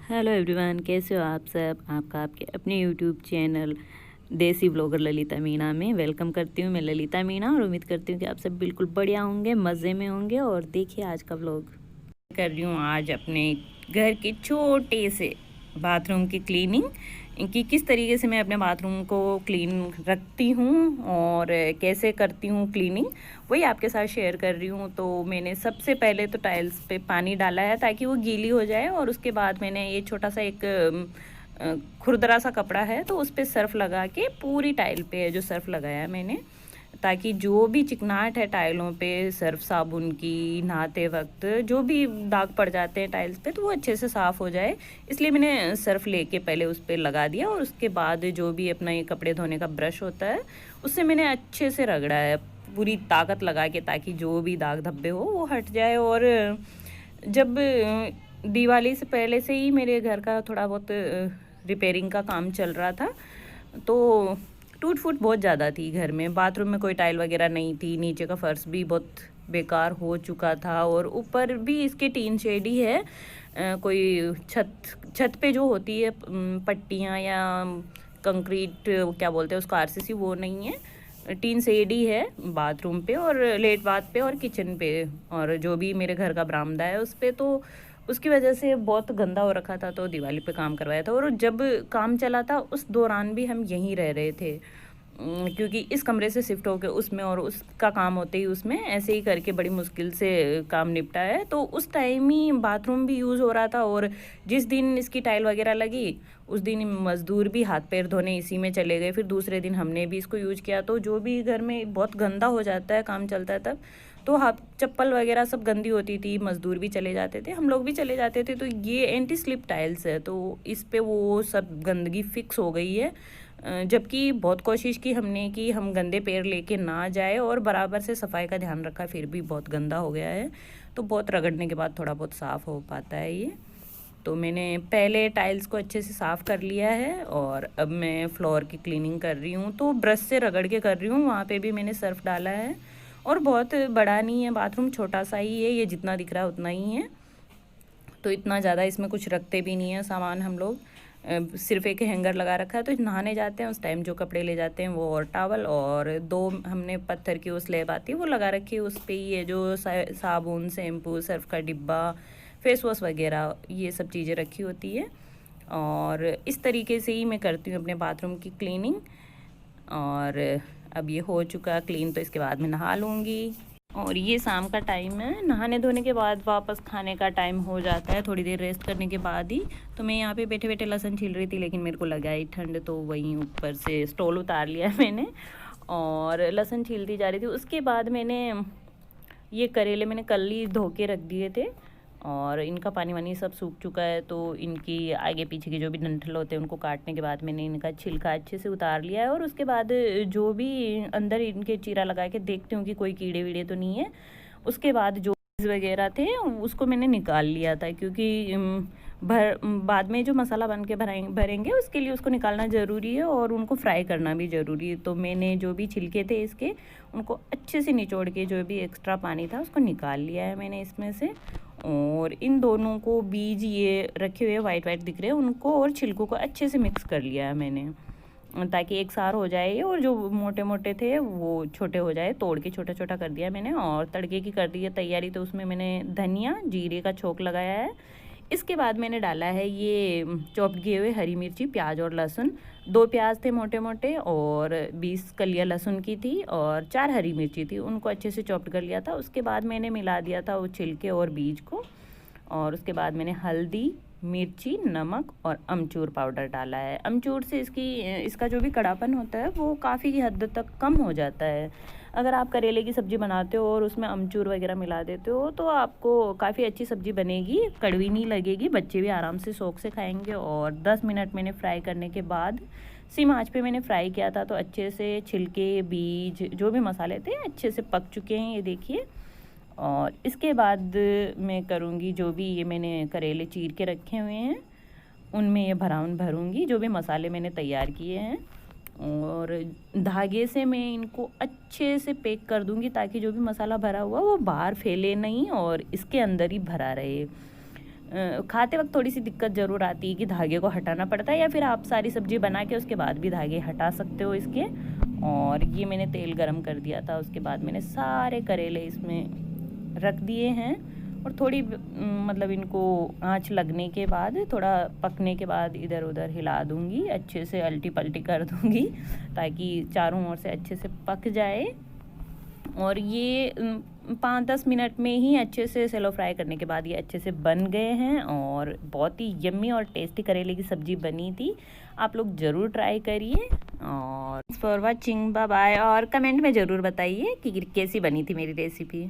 Hello everyone, कैसे हो आप सब। आपका आपके अपने यूट्यूब चैनल देसी ब्लॉगर ललिता मीणा में वेलकम करती हूँ। मैं ललिता मीणा और उम्मीद करती हूँ कि आप सब बिल्कुल बढ़िया होंगे, मज़े में होंगे। और देखिए आज का ब्लॉग कर रही हूँ। आज अपने घर के छोटे से बाथरूम की क्लीनिंग, कि किस तरीके से मैं अपने बाथरूम को क्लीन रखती हूँ और कैसे करती हूँ क्लीनिंग, वही आपके साथ शेयर कर रही हूँ। तो मैंने सबसे पहले तो टाइल्स पे पानी डाला है ताकि वो गीली हो जाए, और उसके बाद मैंने ये छोटा सा एक खुरदरा सा कपड़ा है तो उस पर सर्फ़ लगा के पूरी टाइल पे जो सर्फ़ लगाया मैंने, ताकि जो भी चिकनाहट है टाइलों पे सर्फ साबुन की नहाते वक्त जो भी दाग पड़ जाते हैं टाइल्स पे, तो वो अच्छे से साफ़ हो जाए। इसलिए मैंने सर्फ लेके पहले उस पर लगा दिया, और उसके बाद जो भी अपना ये कपड़े धोने का ब्रश होता है उससे मैंने अच्छे से रगड़ा है पूरी ताकत लगा के, ताकि जो भी दाग धब्बे हो वो हट जाए। और जब दिवाली से पहले से ही मेरे घर का थोड़ा बहुत रिपेयरिंग का काम चल रहा था, तो टूट फूट बहुत ज़्यादा थी घर में। बाथरूम में कोई टाइल वगैरह नहीं थी, नीचे का फर्श भी बहुत बेकार हो चुका था, और ऊपर भी इसके टीन शेड ही है। कोई छत छत पे जो होती है पट्टियाँ या कंक्रीट क्या बोलते हैं उसको, आरसीसी, वो नहीं है। टीन शेड ही है बाथरूम पे और लेट बाथ पे और किचन पे, और जो भी मेरे घर का बरामदा है उस पे। तो उसकी वजह से बहुत गंदा हो रखा था, तो दिवाली पे काम करवाया था। और जब काम चला था उस दौरान भी हम यहीं रह रहे थे, क्योंकि इस कमरे से शिफ्ट होकर उसमें, और उसका काम होते ही उसमें, ऐसे ही करके बड़ी मुश्किल से काम निपटा है। तो उस टाइम ही बाथरूम भी यूज़ हो रहा था, और जिस दिन इसकी टाइल वगैरह लगी उस दिन मज़दूर भी हाथ पैर धोने इसी में चले गए। फिर दूसरे दिन हमने भी इसको यूज किया। तो जो भी घर में बहुत गंदा हो जाता है, काम चलता है तब, तो हाथ चप्पल वगैरह सब गंदी होती थी, मज़दूर भी चले जाते थे, हम लोग भी चले जाते थे। तो ये एंटी स्लिप टाइल्स है, तो इस पे वो सब गंदगी फिक्स हो गई है। जबकि बहुत कोशिश की हमने कि हम गंदे पैर लेके ना जाए, और बराबर से सफाई का ध्यान रखा, फिर भी बहुत गंदा हो गया है। तो बहुत रगड़ने के बाद थोड़ा बहुत साफ़ हो पाता है ये। तो मैंने पहले टाइल्स को अच्छे से साफ़ कर लिया है, और अब मैं फ्लोर की क्लीनिंग कर रही हूँ। तो ब्रश से रगड़ के कर रही हूँ, वहाँ पे भी मैंने सर्फ डाला है। और बहुत बड़ा नहीं है बाथरूम, छोटा सा ही है, ये जितना दिख रहा है उतना ही है। तो इतना ज़्यादा इसमें कुछ रखते भी नहीं है सामान हम लोग। सिर्फ एक हैंगर लगा रखा है, तो नहाने जाते हैं उस टाइम जो कपड़े ले जाते हैं वो, और टॉवल, और दो हमने पत्थर की वो स्लैब आती है वो लगा रखी है। उस पर ही है जो साबुन, शैम्पू, सर्फ का डिब्बा, फेस वॉश वगैरह, ये सब चीज़ें रखी होती है। और इस तरीके से ही मैं करती हूँ अपने बाथरूम की क्लीनिंग। और अब ये हो चुका क्लीन, तो इसके बाद मैं नहा लूँगी। और ये शाम का टाइम है, नहाने धोने के बाद वापस खाने का टाइम हो जाता है, थोड़ी देर रेस्ट करने के बाद ही। तो मैं यहाँ पे बैठे बैठे लहसुन छील रही थी, लेकिन मेरे को लगा ही ठंड, तो वहीं ऊपर से स्टोल उतार लिया मैंने और लहसुन छीलती जा रही थी। उसके बाद मैंने ये करेले मैंने कल ही धो के रख दिए थे, और इनका पानी वानी सब सूख चुका है। तो इनकी आगे पीछे के जो भी डंठल होते हैं उनको काटने के बाद मैंने इनका छिलका अच्छे से उतार लिया है। और उसके बाद जो भी अंदर इनके चीरा लगा के देखती हूँ कि कोई कीड़े वीड़े तो नहीं है। उसके बाद जो वगैरह थे उसको मैंने निकाल लिया था, क्योंकि बाद में जो मसाला बन के भरेंगे उसके लिए उसको निकालना ज़रूरी है, और उनको फ्राई करना भी ज़रूरी है। तो मैंने जो भी छिलके थे इसके, उनको अच्छे से निचोड़ के जो भी एक्स्ट्रा पानी था उसको निकाल लिया है मैंने इसमें से। और इन दोनों को बीज ये रखे हुए वाइट वाइट दिख रहे हैं उनको, और छिलकों को अच्छे से मिक्स कर लिया है मैंने, ताकि एक सार हो जाए। और जो मोटे मोटे थे वो छोटे हो जाए, तोड़ के छोटा छोटा कर दिया मैंने। और तड़के की कर दी है तैयारी, तो उसमें मैंने धनिया जीरे का छोंक लगाया है। इसके बाद मैंने डाला है ये चॉप किए हुए हरी मिर्ची, प्याज और लहसुन। 2 प्याज थे मोटे मोटे, और 20 कलियां लहसुन की थी, और 4 हरी मिर्ची थी, उनको अच्छे से चॉप्ड कर लिया था। उसके बाद मैंने मिला दिया था वो छिलके और बीज को। और उसके बाद मैंने हल्दी, मिर्ची, नमक और अमचूर पाउडर डाला है। अमचूर से इसका जो भी कड़ापन होता है वो काफ़ी हद तक कम हो जाता है। अगर आप करेले की सब्ज़ी बनाते हो और उसमें अमचूर वगैरह मिला देते हो तो आपको काफ़ी अच्छी सब्ज़ी बनेगी, कड़वी नहीं लगेगी, बच्चे भी आराम से शौक से खाएंगे। और 10 मिनट मैंने फ्राई करने के बाद सिम आंच पे मैंने फ्राई किया था, तो अच्छे से छिलके, बीज, जो भी मसाले थे अच्छे से पक चुके हैं, ये देखिए। और इसके बाद मैं करूँगी जो भी ये मैंने करेले चीर के रखे हुए हैं उनमें ये भरूँगी जो भी मसाले मैंने तैयार किए हैं। और धागे से मैं इनको अच्छे से पैक कर दूँगी, ताकि जो भी मसाला भरा हुआ वो बाहर फैले नहीं और इसके अंदर ही भरा रहे। खाते वक्त थोड़ी सी दिक्कत ज़रूर आती है कि धागे को हटाना पड़ता है, या फिर आप सारी सब्ज़ी बना के उसके बाद भी धागे हटा सकते हो इसके। और ये मैंने तेल गरम कर दिया था, उसके बाद मैंने सारे करेले इसमें रख दिए हैं और थोड़ी मतलब इनको आंच लगने के बाद, थोड़ा पकने के बाद इधर उधर हिला दूंगी, अच्छे से अल्टी पल्टी कर दूंगी ताकि चारों ओर से अच्छे से पक जाए। और ये 5-10 मिनट में ही अच्छे से सेलो फ्राई करने के बाद ये अच्छे से बन गए हैं और बहुत ही यम्मी और टेस्टी करेले की सब्ज़ी बनी थी। आप लोग ज़रूर ट्राई करिए और फॉर वाचिंग, बाय बाय। और कमेंट में ज़रूर बताइए कि कैसी बनी थी मेरी रेसिपी।